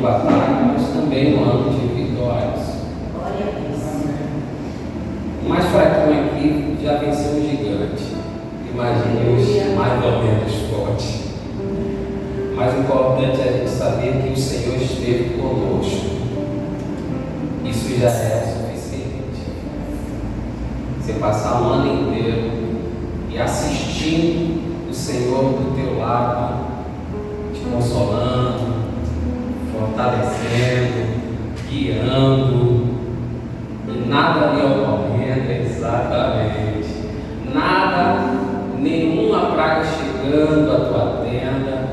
de batalha, mas também um ano de vitórias. O mais fraquinho aqui já venceu um gigante. Imagine os mais ou menos fortes. Mas o importante é a gente saber que o Senhor esteve conosco. Isso já é o suficiente. Você passar um ano inteiro e assistindo o Senhor do teu lado, te consolando, fortalecendo, guiando, e nada ali ocorrendo, exatamente, nada, nenhuma praga chegando à tua tenda.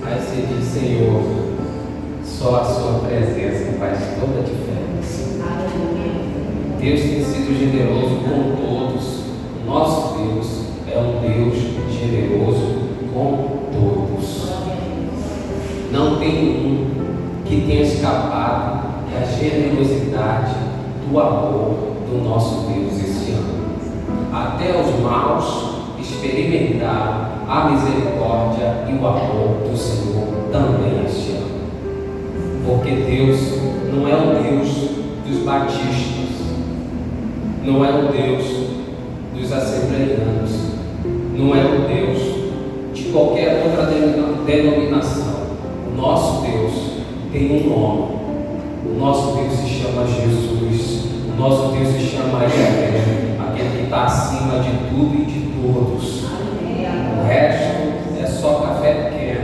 Aí você diz: Senhor, só a sua presença faz toda a diferença. Deus tem sido generoso com todos. O nosso Deus é um Deus generoso com todos. Não tem um que tenha escapado da generosidade, do amor do nosso Deus este ano. Até os maus experimentaram a misericórdia e o amor do Senhor também este ano. Porque Deus não é o Deus dos batistas, não é o Deus dos assembleianos, não é o Deus de qualquer outra denominação. O nosso Deus tem um nome. O nosso Deus se chama Jesus. O nosso Deus se chama Yahvé, aquele que está acima de tudo e de todos. O resto é só café pequeno,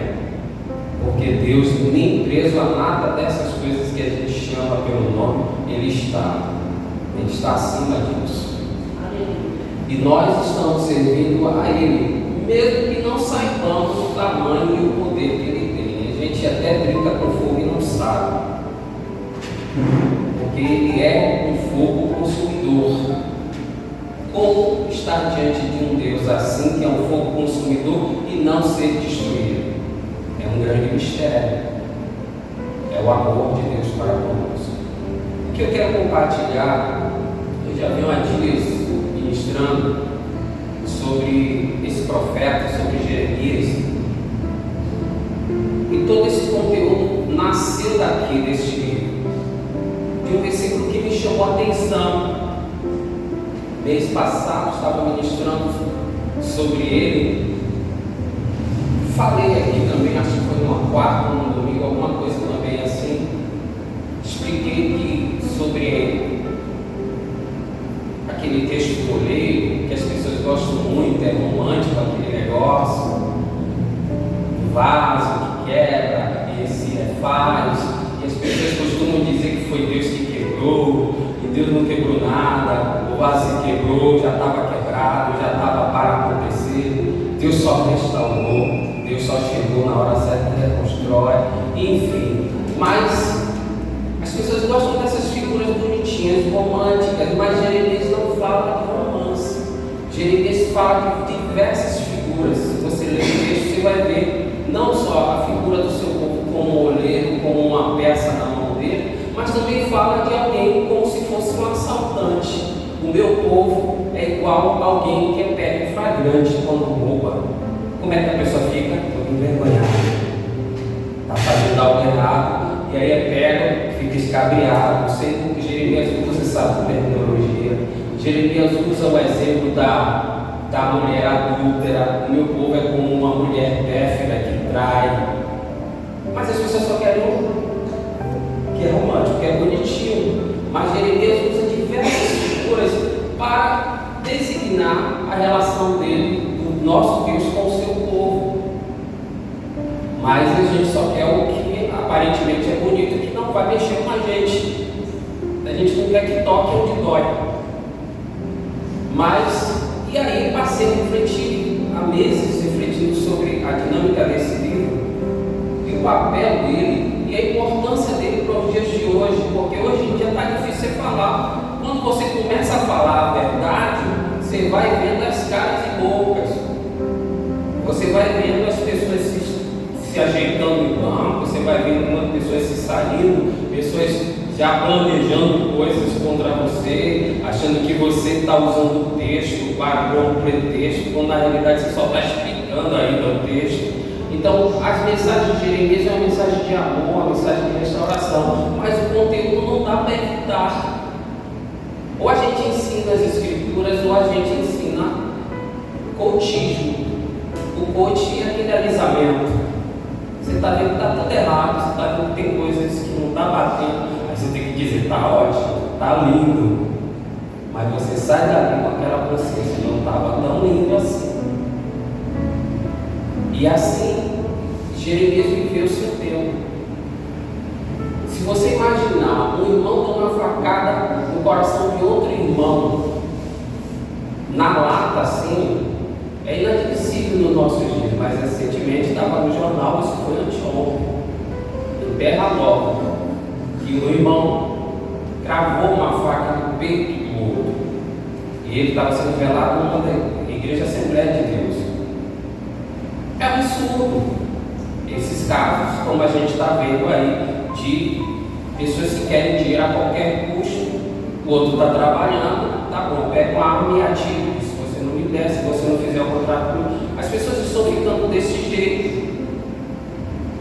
porque Deus, nem preso a nada dessas coisas que a gente chama pelo nome, Ele está acima disso. E nós estamos servindo a Ele, mesmo que não saibamos o tamanho e o poder que Ele tem. A gente até brinca com fogo e não sabe, porque Ele é um fogo consumidor. Como estar diante de um Deus assim, que é um fogo consumidor, e não ser destruído? É um grande mistério. É o amor de Deus para conosco. O que eu quero compartilhar, eu já venho há dias ministrando sobre esse profeta, sobre Jeremias, e todo esse conteúdo nasceu daqui, deste livro, de um versículo que me chamou a atenção. Mês passado estava ministrando sobre ele. Falei aqui também, acho que foi numa quarta, num domingo, alguma coisa também assim. Expliquei que sobre aquele texto goleiro, que as pessoas gostam muito, é romântico aquele negócio, do vaso que quebra e se refaz, e as pessoas costumam dizer que foi Deus que quebrou, e Deus não quebrou nada. O vaso se quebrou, já estava quebrado, já estava para acontecer. Deus só restaurou, Deus só chegou na hora certa e reconstrói, enfim. Mas as pessoas gostam dessas figuras bonitinhas, românticas, mas Jeremias não fala de romance. Jeremias fala de diversas figuras. Se você ler o texto, você vai ver não só a figura do seu povo como um olheiro, como uma peça na mão dele, mas também fala de alguém como se fosse um assaltante. O meu povo é igual a alguém que é pego em flagrante quando rouba. Como é que a pessoa fica? Todo envergonhado. Está fazendo algo errado, e aí é pego, fica escabriado. Não sei porque Jeremias usa essa terminologia. Jeremias usa o exemplo da mulher adúltera. O meu povo é como uma mulher pérfida que trai. Mas as pessoas só querem que é romântico, que é bonitinho. Mas Jeremias usa diversas figuras para designar a relação dele, do nosso Deus, com o seu povo. Mas a gente só quer o que aparentemente é bonito, que não vai mexer com a gente. A gente não quer que toque onde dói. Mas, e aí passei a refletir, há meses refletindo sobre a dinâmica desse livro, e o papel dele, e a importância dele para os dias de hoje, porque hoje em dia está difícil você falar. Quando você começa a falar a verdade, você vai vendo as caras e bocas, você vai vendo as pessoas se ajeitando em banco, você vai vendo pessoas se saindo, pessoas já planejando coisas contra você, achando que você está usando o texto para um pretexto, quando na realidade você só está explicando ainda o texto. Então, as mensagens de Jeremias é uma mensagem de amor, uma mensagem de restauração, mas o conteúdo não dá para evitar. Ou a gente ensina as escrituras, ou a gente ensina coachismo. O coach é aquele alisamento. Você está vendo que está tudo errado, você está vendo que tem coisas que não está batendo, aí você tem que dizer, está ótimo, está lindo. Mas você sai dali com aquela consciência, não estava tão lindo assim. E assim, Jeremias viveu o seu tempo. Se você imaginar um irmão dando uma facada no coração de outro irmão, na lata assim, é inadmissível nos nossos dias, mas recentemente estava no jornal, isso foi anteontem, em Terra Nova, que um irmão cravou uma faca no peito do outro, e ele estava sendo velado numa igreja Assembleia de Deus. É absurdo esses casos, como a gente está vendo aí, de pessoas que querem dinheiro a qualquer custo. O outro está trabalhando, tá bom, pega uma arma e atira. Se você não me der, se você não fizer o contrato, as pessoas estão ficando desse jeito.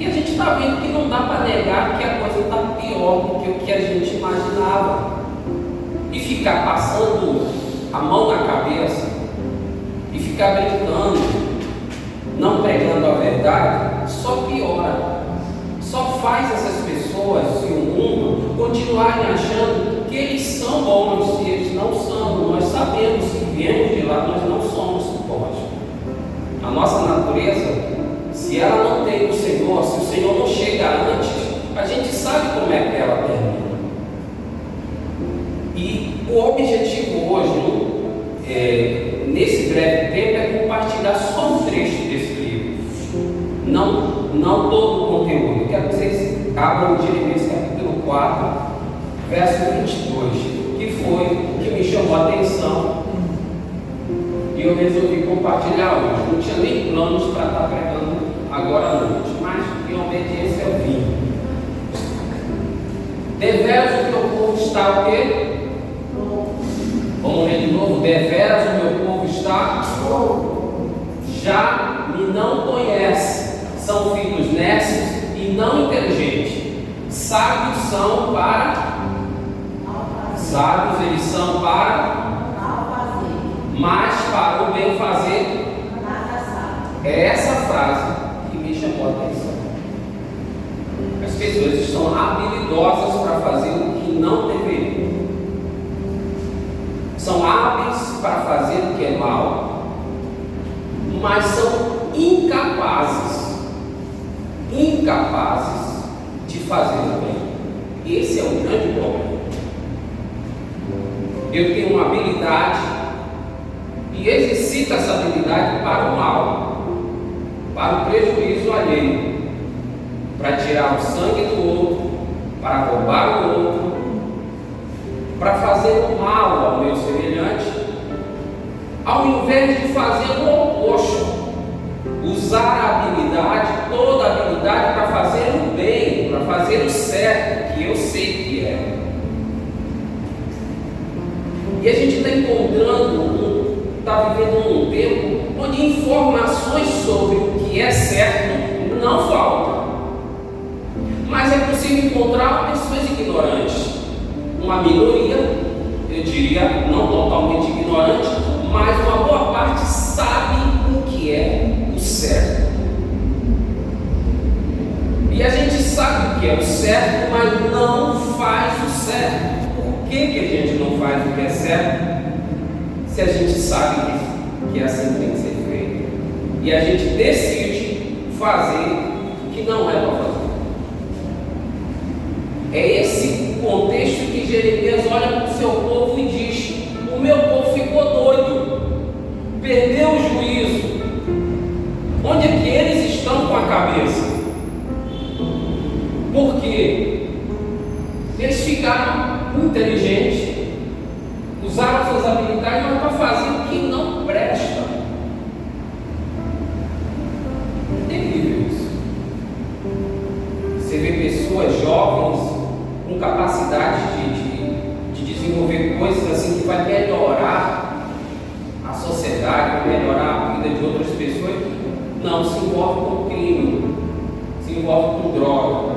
E a gente está vendo que não dá para negar que a coisa está pior do que o que a gente imaginava. E ficar passando a mão na cabeça e ficar brincando, não pregando a verdade, só piora. Só faz essas pessoas e o mundo continuarem achando que eles são bons, e eles não são. Nós sabemos que viemos de lá, nós não somos bons. A nossa natureza, se ela não tem o Senhor, se o Senhor não chega antes, a gente sabe como é que ela termina. E o objetivo hoje, nesse breve tempo, é compartilhar só um trecho desse livro. Não todo o conteúdo. Eu quero que vocês abram Jeremias capítulo 4, verso 22, que foi o que me chamou a atenção. E eu resolvi compartilhar hoje. Não tinha nem planos para estar pregando agora à noite, mas em obediência eu vim. Deveras o meu povo está o quê? Vamos ler de novo. Deveras o meu povo está? Já me não conhece. São filhos nécios e não inteligentes. Sábios são para? Sábios eles são para? Mas para o bem fazer? É essa frase que me chamou a atenção. As pessoas estão habilidosas para fazer o que não deveriam. São hábeis para fazer o que é mal, mas são incapazes de fazer o bem. Esse é o grande problema. Eu tenho uma habilidade e exercito essa habilidade para o mal, para o prejuízo alheio, para tirar o sangue do outro, para roubar o outro, para fazer o mal ao meu semelhante, ao invés de fazer o oposto, usar a habilidade, toda a habilidade para fazer o bem, para fazer o certo, que eu sei que é. E a gente está está vivendo num tempo onde informações sobre o que é certo não faltam. Mas é possível encontrar pessoas ignorantes, uma minoria, eu diria, não totalmente ignorante, mas uma boa parte sabe o que é o certo. E a gente sabe o que é o certo, mas não faz o certo. Por que a gente não faz o que é certo? Se a gente sabe que é assim que tem que ser feito, e a gente decide fazer o que não é para fazer. É esse contexto que Jeremias olha para o seu povo e diz: o meu povo ficou doido, perdeu o juízo. Onde é que eles estão com a cabeça? Porque eles ficaram inteligentes, usaram suas habilidades, mas para fazer o que não presta. É terrível isso. Você vê pessoas jovens com capacidade de desenvolver coisas assim que vai melhorar a sociedade, vai melhorar a vida de outras pessoas, Não, se envolve com crime, se envolve com droga.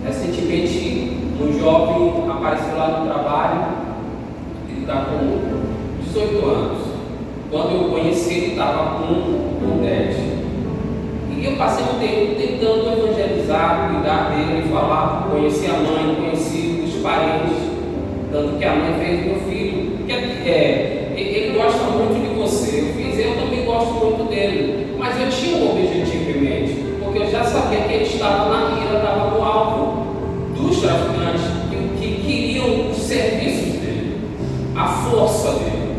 Recentemente, um jovem apareceu lá no trabalho, ele está com 18 anos. Quando eu conheci, ele estava com 10. E eu passei um tempo tentando evangelizar, cuidar dele, falar, conheci a mãe, conheci os parentes, tanto que a mãe fez meu filho. Ele gosta muito de você, eu também gosto muito dele, mas eu tinha um objetivo em mente, porque eu já sabia que ele estava na mira, estava no alvo dos traficantes que queriam os serviços dele, a força dele,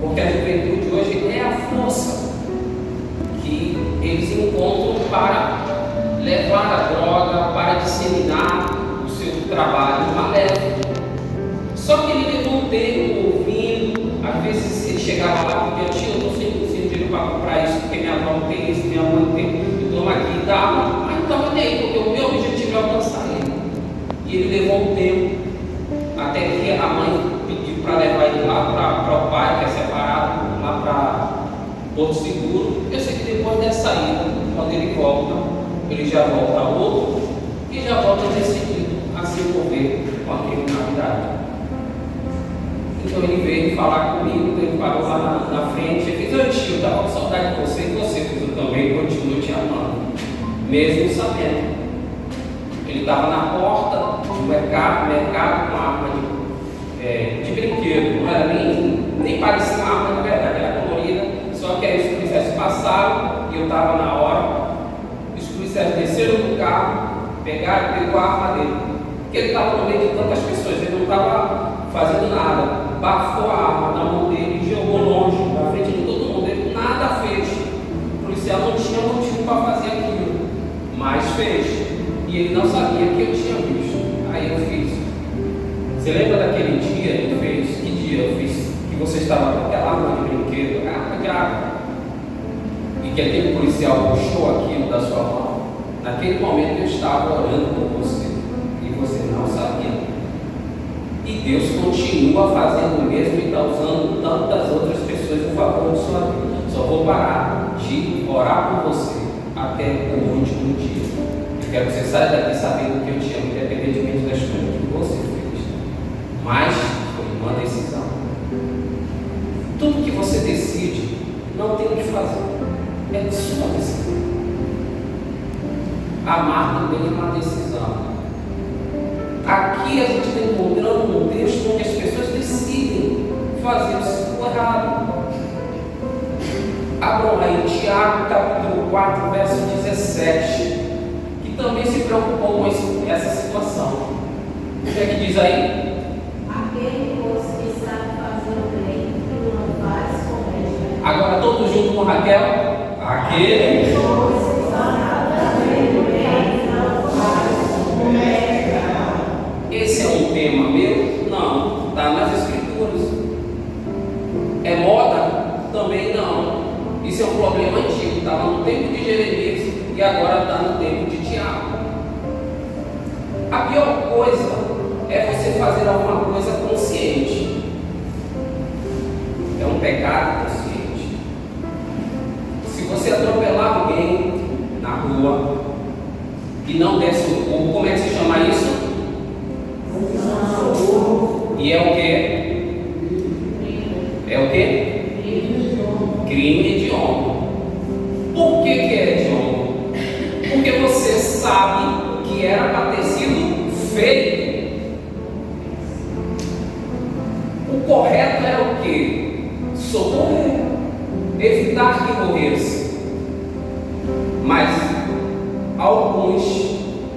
porque a juventude hoje é a força que eles encontram para levar a droga, para disseminar o seu trabalho maléfico. Só que ele levou um tempo ouvindo, às vezes ele chegava lá porque eu estou sem dinheiro para comprar isso, porque minha avó não tem isso, minha mãe não tem, então aqui dava, mas não estava nem, porque o meu objetivo é alcançar ele. E ele levou um tempo, até que a mãe pediu para levar ele lá para o pai, que é separado, lá para Porto Seguro. Eu sei que depois dessa ida, quando ele volta, ele já volta a outro e já volta decidido a se envolver com a criminalidade. Então ele veio falar comigo, ele parou lá na frente, ele disse: "Ô tio, eu estava com saudade de você, e você fez, eu também continuo te amando", mesmo sabendo. Ele estava na porta do mercado com arma de brinquedo, não era nem parecia uma arma de verdade, era colorida, só que aí os policiais passaram e eu estava na hora, os policiais desceram do carro, pegou a arma dele, porque ele estava no meio de tantas pessoas, ele não estava fazendo nada, bafou a arma na mão dele, jogou longe, na frente de todo mundo, ele nada fez. O policial não tinha motivo para fazer aquilo, mas fez. E ele não sabia que eu tinha visto. Aí eu fiz. Você lembra daquele dia que ele fez? Que dia eu fiz? Que você estava com aquela arma de brinquedo, arma de arma, e que aquele policial puxou aquilo da sua mão. Naquele momento eu estava orando por você e você não sabia. E Deus continua fazendo o mesmo e está usando tantas outras pessoas em favor de sua vida. Só vou parar de orar por você até o último dia. Eu quero que você saia daqui sabendo que eu te amo, independentemente das coisas que você fez. Mas foi uma decisão. Tudo que você decide, não tem o que fazer. É sua decisão. Amar também é uma decisão. Aqui a gente está encontrando um texto onde as pessoas decidem fazer o errado. Abram aí Tiago capítulo 4, verso 17, que também se preocupou com essa situação. O que é que diz aí? Aquele que sabe fazer o bem e não faz, comete. Agora todos juntos com Raquel. Aquele que sabe fazer o bem e não faz, comete. Esse é um tema meu? Não, está nas escrituras. É moda? Também não. Isso é um problema antigo, estava no tempo de Jeremias e agora está no tempo de Tiago. A pior coisa é você fazer alguma coisa consciente. É um pecado consciente. Se você atropelar alguém na rua e não der socorro, como é que se chama isso? E é o quê? É o quê? Crime hediondo. Por que é hediondo? Porque você sabe que era para ter sido feito. O correto era o quê? Socorrer, evitar que morresse. Mas alguns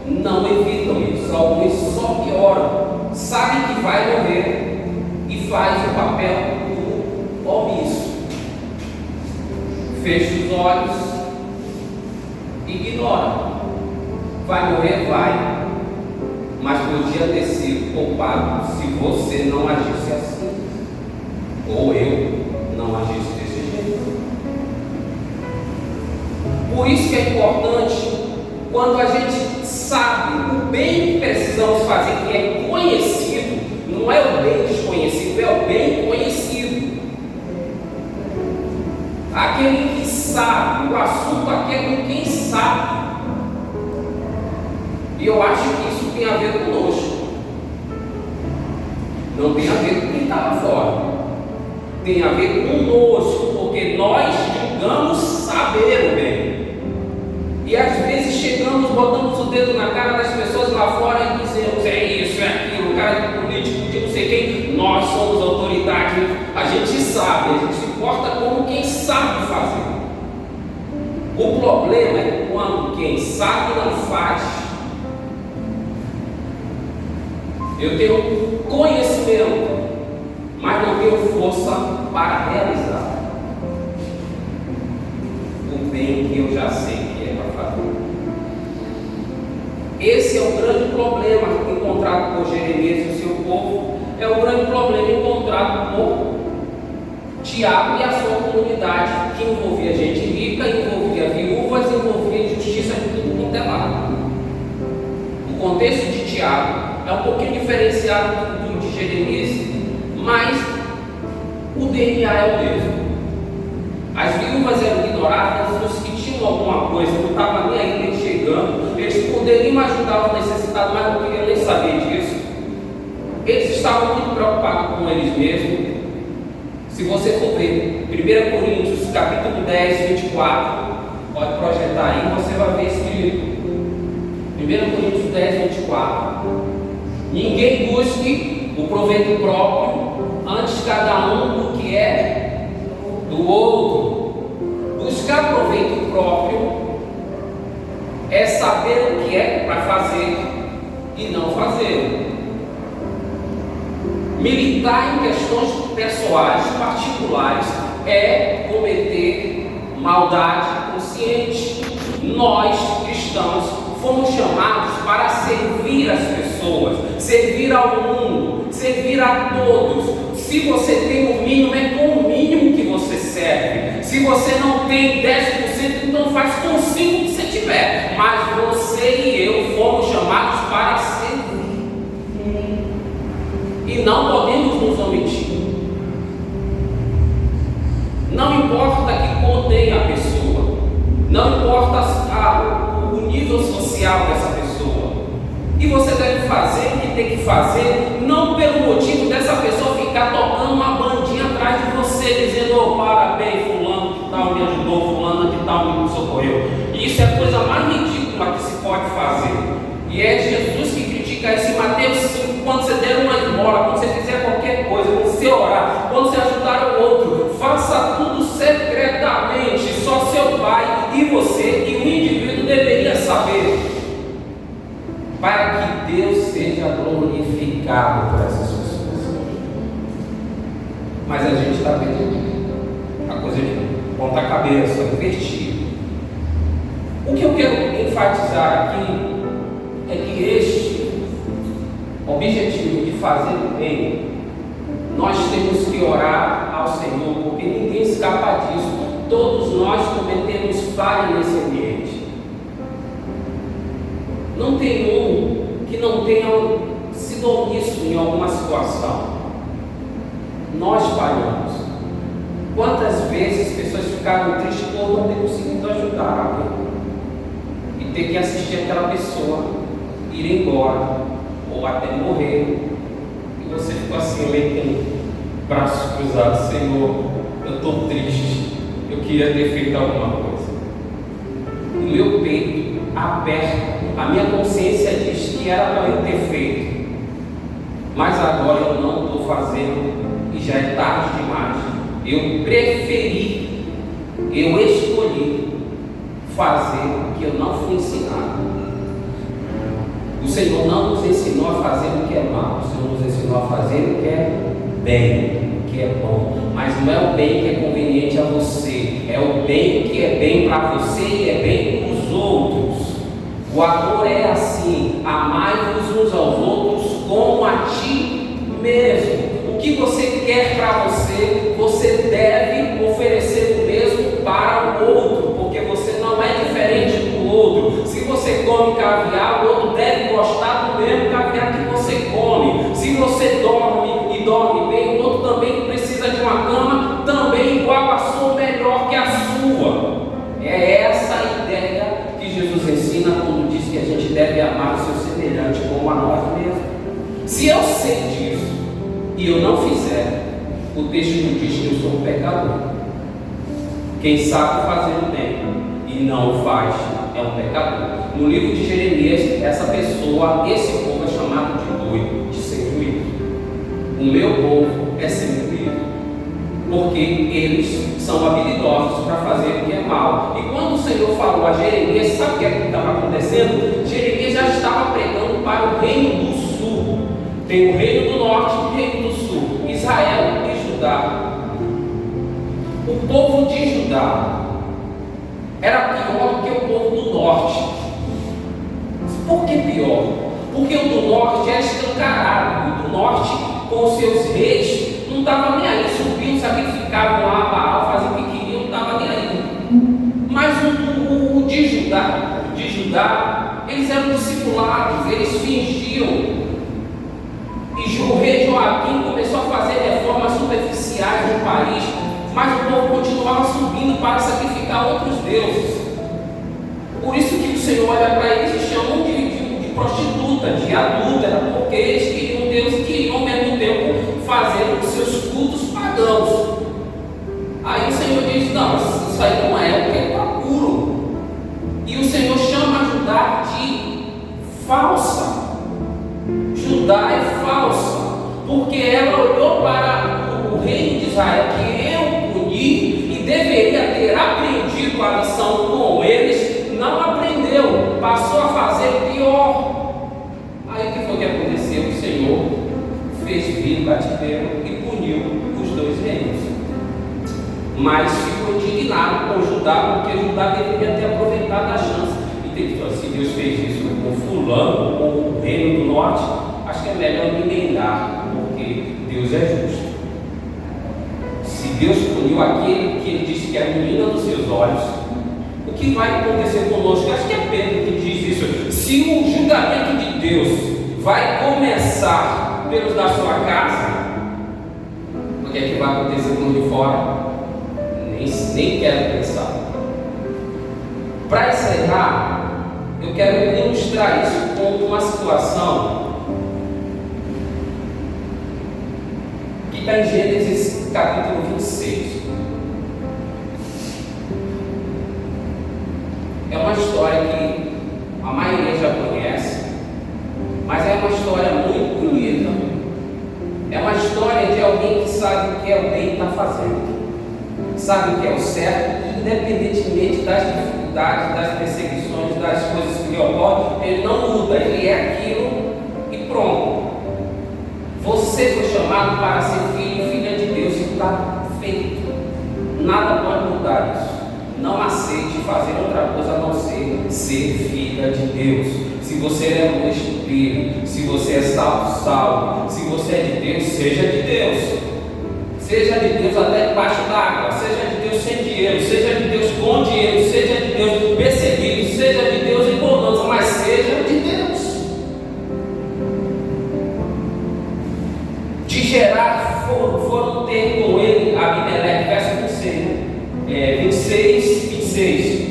não evitam isso, alguns só pioram. Sabe que vai morrer e faz o papel do omisso. Fecha os olhos, ignora. Vai morrer, vai. Mas podia ter sido poupado se você não agisse assim. Ou eu não agisse desse jeito. Por isso que é importante, quando a gente sabe o bem que precisamos fazer, que é conhecido, não é o bem desconhecido, é o bem conhecido. Aquele que sabe. O assunto aqui é com quem sabe. E eu acho que isso tem a ver conosco. Não tem a ver com quem está lá fora. Tem a ver conosco, porque nós julgamos saber o bem. E às vezes chegamos, botamos o dedo na cara das pessoas lá fora e dizemos: é isso, é aquilo, o cara de político, de não sei quem. Nós somos autoridade, a gente sabe, a gente se porta como quem sabe fazer. O problema é quando quem sabe não faz. Eu tenho conhecimento, mas não tenho força para realizar o bem que eu já sei que é para fazer. Esse é o grande problema encontrado por Jeremias e o seu povo, é o grande problema encontrado por Tiago e a sua comunidade, que envolvia gente rica, envolvia viúvas, envolvia justiça de tudo quanto é lado. O contexto de Tiago é um pouquinho diferenciado do de Jeremias, mas o DNA é o mesmo. As viúvas eram ignoradas, os que tinham alguma coisa não estavam nem aí chegando, eles poderiam ajudar o necessitado, mas não queriam nem saber disso. Eles estavam muito preocupados com eles mesmos. Se você for ver 1 Coríntios capítulo 10, 24, pode projetar aí, você vai ver escrito. 1 Coríntios 10, 24. Ninguém busque o proveito próprio, antes cada um do que é do outro. Buscar proveito próprio é saber o que é para fazer e não fazer. Militar em questões pessoais, particulares, é cometer maldade consciente. Nós, cristãos, fomos chamados para servir as pessoas, servir ao mundo, servir a todos. Se você tem o mínimo, é com o mínimo que você serve. Se você não tem 10%, então faz com 5% que você tiver. Mas você e eu fomos chamados para servir. E não podemos nos omitir. Não importa que contém a pessoa, não importa o nível social dessa pessoa, e você deve fazer o que tem que fazer, não pelo motivo dessa pessoa ficar tocando uma bandinha atrás de você, dizendo: oh, parabéns, fulano de tal me ajudou, fulano de tal me socorreu. E isso é a coisa mais ridícula que se pode fazer. E é Jesus que critica isso em Mateus 5, quando você der uma esmola, quando você fizer qualquer coisa, quando você orar, quando você ajudar o outro, faça tudo secretamente, só seu pai e você e o indivíduo deveria saber, para que Deus seja glorificado por essas pessoas. Mas a gente está vendo a coisa de ponta cabeça, invertida. O que eu quero enfatizar aqui é que este objetivo de fazer o bem, nós temos que orar ao Senhor, porque ninguém escapa disso. Todos nós cometemos falha nesse ambiente. Não tem um que não tenha sido omisso em alguma situação. Nós falhamos. Quantas vezes pessoas ficaram tristes por não ter conseguido ajudar alguém e ter que assistir aquela pessoa ir embora ou até morrer, e você ficou assim, meio com braços cruzados: Senhor, eu estou triste, eu queria ter feito alguma coisa. O meu peito aperta, a minha consciência diz que era para eu ter feito, mas agora eu não estou fazendo e já é tarde demais. Eu preferi, eu escolhi fazer o que eu não fui ensinado. O Senhor não nos ensinou a fazer o que é mal, o Senhor nos ensinou a fazer o que é bem, o que é bom. Mas não é o bem que é conveniente a você, é o bem que é bem para você e é bem para os outros. O amor é assim: amai-vos uns aos outros como a ti mesmo. O que você quer para você, você deve oferecer o mesmo para o outro, porque você não é diferente do outro. Se você come caviar, o outro deve gostar do mesmo caviar que você come. Se você dorme e dorme bem, o outro também precisa de uma cama também igual a sua, melhor que a sua. Se eu sei disso e eu não fizer, o texto me diz que eu sou um pecador. Quem sabe fazer o bem e não o faz é um pecador. No livro de Jeremias, essa pessoa, esse povo é chamado de doido, de sem juízo. O meu povo é sem juízo, porque eles são habilidosos para fazer o que é mal. E quando o Senhor falou a Jeremias, sabe o que estava acontecendo? Jeremias já estava pregando para o reino do sul. Tem o reino do norte e o reino do sul, Israel e Judá. O povo de Judá era pior do que o povo do norte. Por que pior? Porque o do norte era escancarado. O do norte, com os seus reis, não estava nem aí. Subiam, sacrificavam lá, Baal, faziam o que queriam, não estava nem aí. Mas o de Judá, eles eram discipulados, eles fingiam. E o rei Joaquim começou a fazer reformas superficiais no país, mas o povo continuava subindo para sacrificar outros deuses. Por isso que o Senhor olha para eles e chama de prostituta, de adúltera, porque eles queriam Deus e queriam ao mesmo tempo fazer os seus cultos pagãos. Aí o Senhor diz: não, isso aí não é o que é puro. E o Senhor chama Judá de falsa. Judá é falsa, porque ela olhou para o reino de Israel, que eu puni e deveria ter aprendido a lição com eles, não aprendeu, passou a fazer pior. Aí o que foi que aconteceu? O Senhor fez vir o cativeiro e puniu os dois reinos. Mas ficou indignado com Judá, porque Judá deveria ter aproveitado a chance. E tem que, se Deus fez isso com fulano, com o reino do norte, acho que é melhor me emendar, porque Deus é justo. Se Deus puniu aquele que ele disse que é a menina dos seus olhos, o que vai acontecer conosco? Acho que é Pedro que diz isso. Se o julgamento de Deus vai começar pelos da sua casa, o que é que vai acontecer com os de fora? Nem quero pensar. Para encerrar, eu quero ilustrar isso com uma situação que está em Gênesis capítulo 26. É uma história que a maioria já conhece, mas é uma história muito bonita. É uma história de alguém que sabe o que é o bem e está fazendo, sabe o que é o certo, independentemente das dificuldades, das perseguições, das coisas que lhe ocorrem. Ele não muda, ele é aquilo e pronto. Você foi chamado para ser filho e filha de Deus e está feito. Nada pode mudar isso. Não aceite fazer outra coisa a não ser filha de Deus. Se você é um espírito, se você é salvo, salve. Se você é de Deus, seja de Deus. Seja de Deus até debaixo d'água, seja de Deus sem dinheiro, seja de Deus com dinheiro, seja de Deus perseguido, seja de Deus em bonança, mas seja de Deus. De Gerar foram ter com ele Abimeleque, verso 26.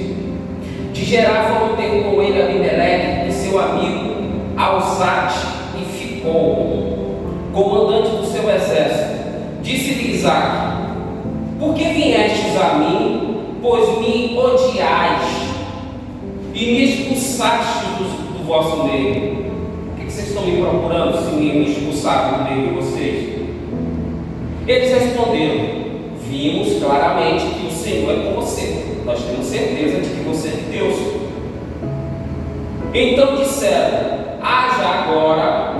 De Gerar foram ter com ele Abimeleque e seu amigo Alzate e Ficol, comandante do seu exército. Disse-lhe Isaque: por que viestes a mim, pois me odiais e me expulsastes do vosso meio? O que vocês estão me procurando se me expulsaram do meio de vocês? Eles responderam: vimos claramente que o Senhor é com você. Nós temos certeza de que você é de Deus. Então disseram: haja agora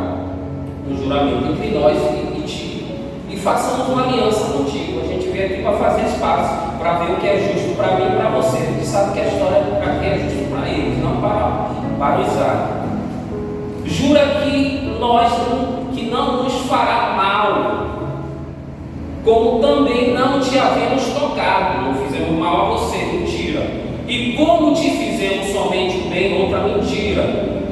um juramento entre nós e ti, e façamos uma aliança contigo. A gente veio aqui para fazer espaço, para ver o que é justo para mim e para você. A gente sabe que a história aqui é justo para eles, não para o Isaac. Jura que não nos fará mal, como também não te havemos tocado, não fizemos mal a você, mentira. E como te fizemos somente o bem, outra mentira.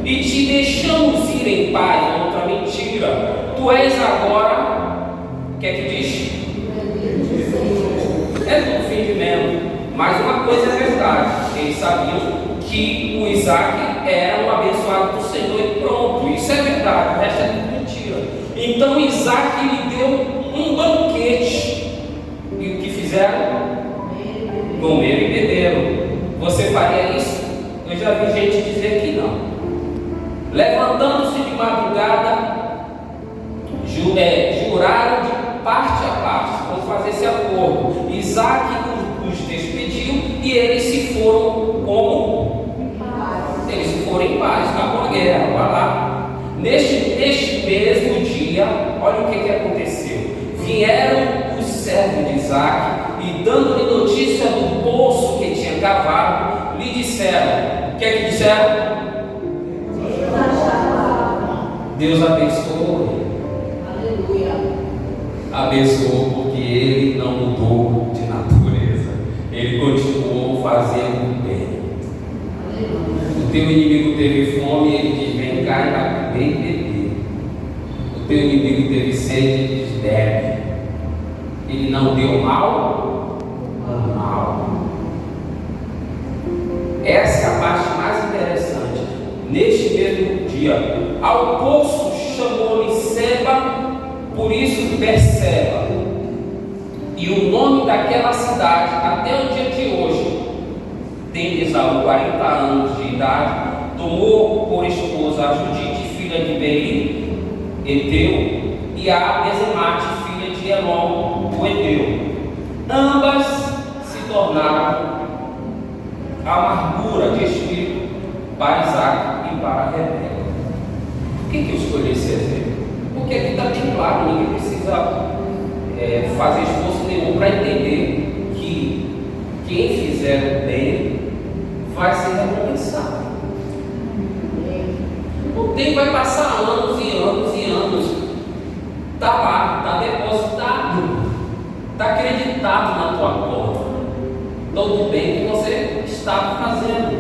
E te deixamos ir em paz, outra mentira. Tu és agora, o que é que diz? É do fingimento. Mas uma coisa é verdade, eles sabiam que o Isaac era um abençoado do Senhor e pronto, isso é verdade, o resto é tudo mentira. Então Isaac lhe deu um banquete. E o que fizeram? Comeram e beberam. Você faria isso? Eu já vi gente dizer que não. Levantando-se de madrugada, juraram de parte a parte, vão fazer esse acordo. Isaac os despediu e eles se foram como? Eles se foram em paz, acabou a guerra, vai lá. Neste mesmo dia, olha o que aconteceu. Vieram os servos de Isaac e, dando-lhe notícia do poço que tinha cavado, lhe disseram: o que é que disseram? Deus abençoou ele. Aleluia. Abençoou porque ele não mudou de natureza. Ele continuou fazendo bem. O teu inimigo teve fome, ele diz: vem cá e vai comer e beber. O teu inimigo teve sede, ele diz: bebe. Ele não deu mal? Mal. Essa é a parte mais interessante. Neste mesmo dia, ao poço chamou-lhe Seba, por isso Berseba. E o nome daquela cidade, até o dia de hoje, tem Esaú 40 anos de idade, tomou por esposa a Judite, filha de Beeri, Eteu, e a Besemate, filha de Elon, o Eteu. Ambas se tornaram amargura de espírito para Isaac e para Rebeca. Por que eu escolhi esse exemplo? Porque aqui está bem claro, ninguém precisa fazer esforço nenhum para entender que quem fizer o bem vai ser recompensado. O tempo vai passar anos e anos e anos. Está lá, está depositado, está acreditado na tua conta todo o bem que você está fazendo.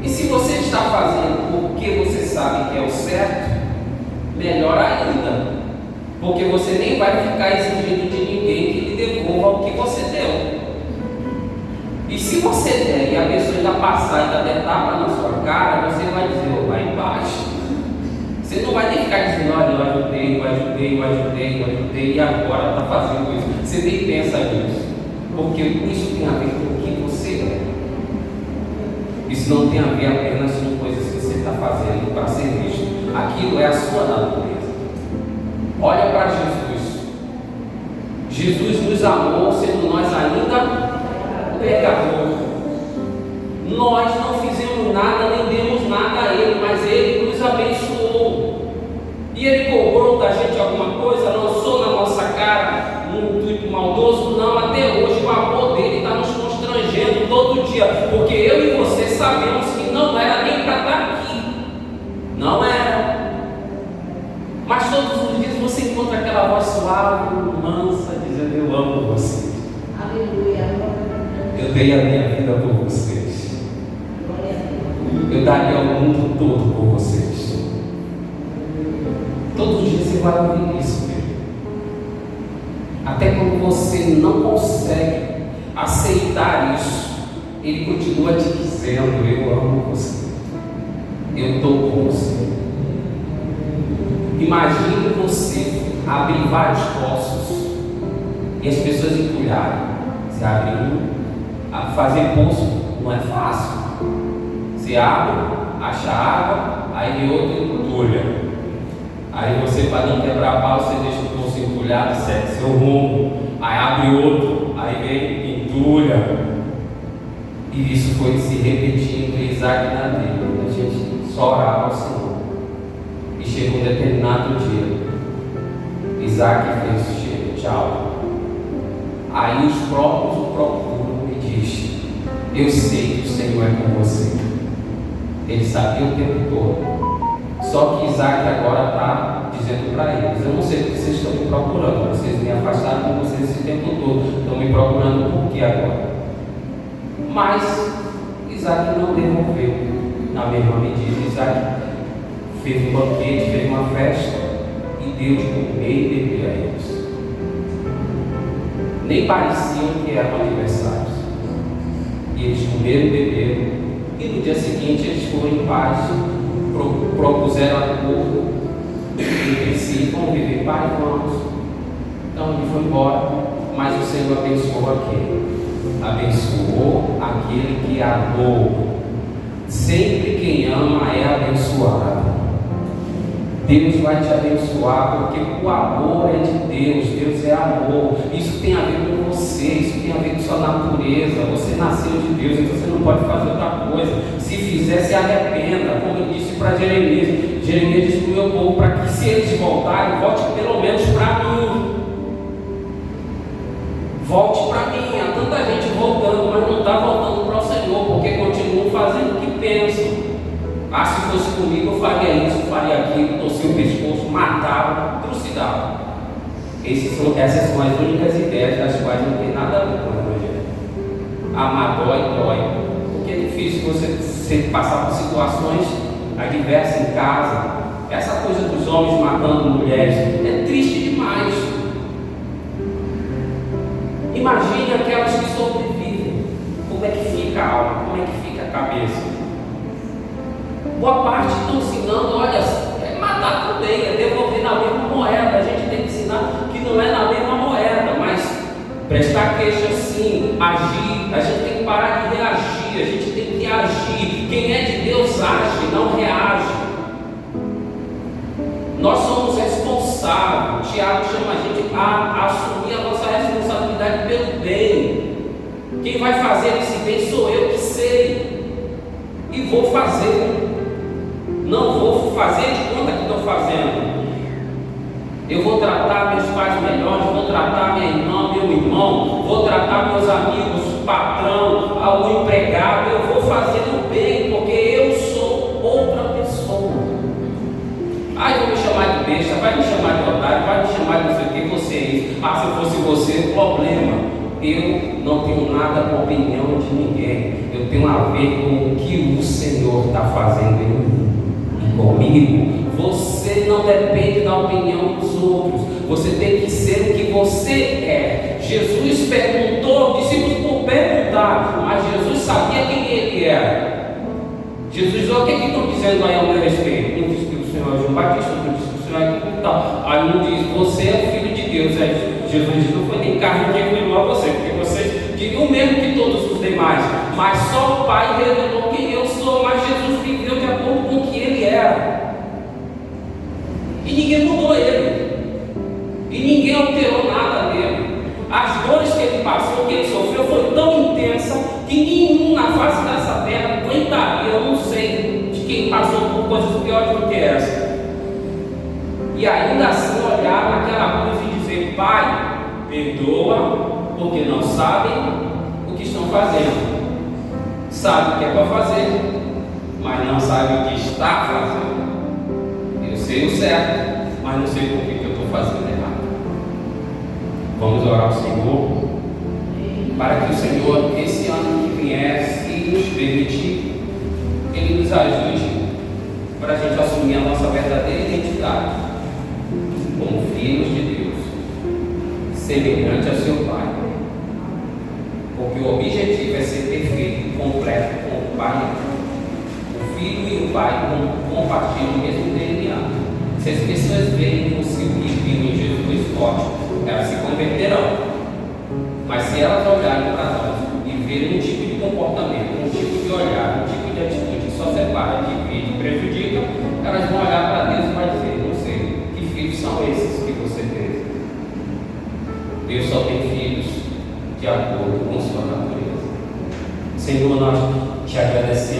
E se você está fazendo porque você sabe que é o certo, melhor ainda, porque você nem vai ficar exigindo de ninguém que lhe devolva o que você deu. E se você der e a pessoa ainda passar e ainda der tapa na sua cara, você vai dizer: oh, vai embaixo. Você não vai nem ficar dizendo: olha, eu ajudei, e agora está fazendo isso. Você nem pensa nisso, porque isso tem a ver com o que você é. Isso não tem a ver apenas com coisas que você está fazendo para ser visto. Aquilo é a sua natureza. Olha para Jesus. Jesus nos amou sendo nós ainda pecador. Nós não fizemos nada, nem demos nada a Ele, mas Ele nos abençoou. E Ele cobrou da gente alguma coisa, lançou na nossa cara um intuito maldoso? Não, até hoje o amor dele está nos constrangendo todo dia, porque eu e você sabemos que não era nem para estar aqui. Não era. Mas todos os dias você encontra aquela voz suave, mansa, dizendo: eu amo vocês. Aleluia. Eu dei a minha vida por vocês. Eu daria o mundo todo por vocês. Todos os dias você vai ouvir isso, meu. Até quando você não consegue aceitar isso, Ele continua te dizendo: eu amo você. Eu estou com você. Imagine você abrir vários poços e as pessoas entulharem. Você abre um, fazer poço não é fácil. Você abre, acha água, aí outro entulha. Aí você, para não quebrar a pau, você deixa o poço entulhado, segue seu rumo. Aí abre outro, aí vem, entulha. E isso foi se repetindo entre Isaac e Rebeca. A gente só orava ao Senhor. E chegou um determinado dia, Isaac fez: chega, tchau. Aí os próprios o procuram e diz: eu sei que o Senhor é com você. Ele sabia o tempo todo. Só que Isaac agora está dizendo para eles: eu não sei porque vocês estão me procurando. Vocês me afastaram de vocês esse tempo todo. Estão me procurando por que agora? Mas Isaac não devolveu. Na mesma medida, Isaac fez um banquete, fez uma festa e deu de comer e beber a eles. Nem pareciam que eram aniversários. E eles comeram e beberam. E no dia seguinte eles foram em paz, propuseram acordo entre si decide, vamos viver, pai, vamos. Então ele foi embora, mas o Senhor abençoou aquele. Abençoou aquele que amou. Sempre quem ama é abençoado. Deus vai te abençoar, porque o amor é de Deus, Deus é amor. Isso tem a ver com você, isso tem a ver com sua natureza. Você nasceu de Deus, então você não pode fazer outra coisa. Se fizer, se arrependa, como eu disse para Jeremias. Jeremias disse para o meu povo, para que se eles voltarem, volte pelo menos para mim. Volte para mim. Há tanta gente voltando, mas não está voltando para o Senhor, porque continuam fazendo o que pensam. Ah, se fosse comigo eu faria isso, faria aquilo, torcia o pescoço, matava, trucidava. Essas são as únicas ideias das quais não tem nada a ver com o Evangelho. Amar dói, porque é difícil você passar por situações adversas em casa. Essa coisa dos homens matando mulheres é triste demais. Imagine aquelas que sobrevivem. Como é que fica a alma? Como é que fica a cabeça? Boa parte estão ensinando, olha, é matar também, é devolver na mesma moeda. A gente tem que ensinar que não é na mesma moeda, mas prestar queixa sim, agir. A gente tem que parar de reagir, a gente tem que agir. Quem é de Deus age, não reage. Nós somos responsáveis. Tiago chama a gente a assumir a nossa responsabilidade pelo bem. Quem vai fazer esse bem sou eu que sei. E vou fazer. Não vou fazer de conta que estou fazendo. Eu vou tratar meus pais melhores, vou tratar minha irmã, meu irmão, vou tratar meus amigos, patrão, o empregado. Eu vou fazer o bem, porque eu sou outra pessoa. Ai, vou me chamar de besta, vai me chamar de otário, vai me chamar de não sei o que você é isso. Ah, se fosse você, o problema. Eu não tenho nada com a opinião de ninguém. Eu tenho a ver com o que o Senhor está fazendo em mim e comigo. Você não depende da opinião dos outros. Você tem que ser o que você é. Jesus perguntou, discípulos por perguntar, mas Jesus sabia quem ele era. Jesus disse: o que estão dizendo aí ao meu respeito? Um disse que o Senhor é João Batista, outro disse que o Senhor é tal. Aí um diz: você é o Filho de Deus. Aí Jesus disse: não foi nem carne que revelou a você, porque vocês diriam o mesmo que todos os demais, mas só o Pai revelou quem eu sou. Mas Jesus viveu de acordo com o que ele era, e ninguém mudou ele, e ninguém alterou nada dele. As dores que ele passou, que ele sofreu, foi tão intensa que nenhum na face dessa terra aguentaria. Eu não sei de quem passou por coisas piores do que essa, e ainda assim olhar naquela cruz e dizer: Pai, perdoa, porque não sabem o que estão fazendo. Sabe o que é para fazer, mas não sabe o que está fazendo. Eu sei o certo, mas não sei por que eu estou fazendo errado. Vamos orar ao Senhor, para que o Senhor, esse ano que vier, se nos permitir, Ele nos ajude para a gente assumir a nossa verdadeira identidade como filhos de Deus, semelhante ao seu Pai, porque o objetivo é ser perfeito, completo com o Pai. O Filho e o Pai compartilham o mesmo DNA. Se as pessoas verem você o que viram em Jesus forte, elas se converterão. Mas se elas olharem para nós e verem um tipo de comportamento, um tipo de olhar, um tipo de atitude que só separa, divide e prejudica, elas vão olhar para Deus e vão dizer: não sei, que filhos são esses que você teve? Deus só tem filhos de acordo com sua natureza. Senhor, nós te agradecemos.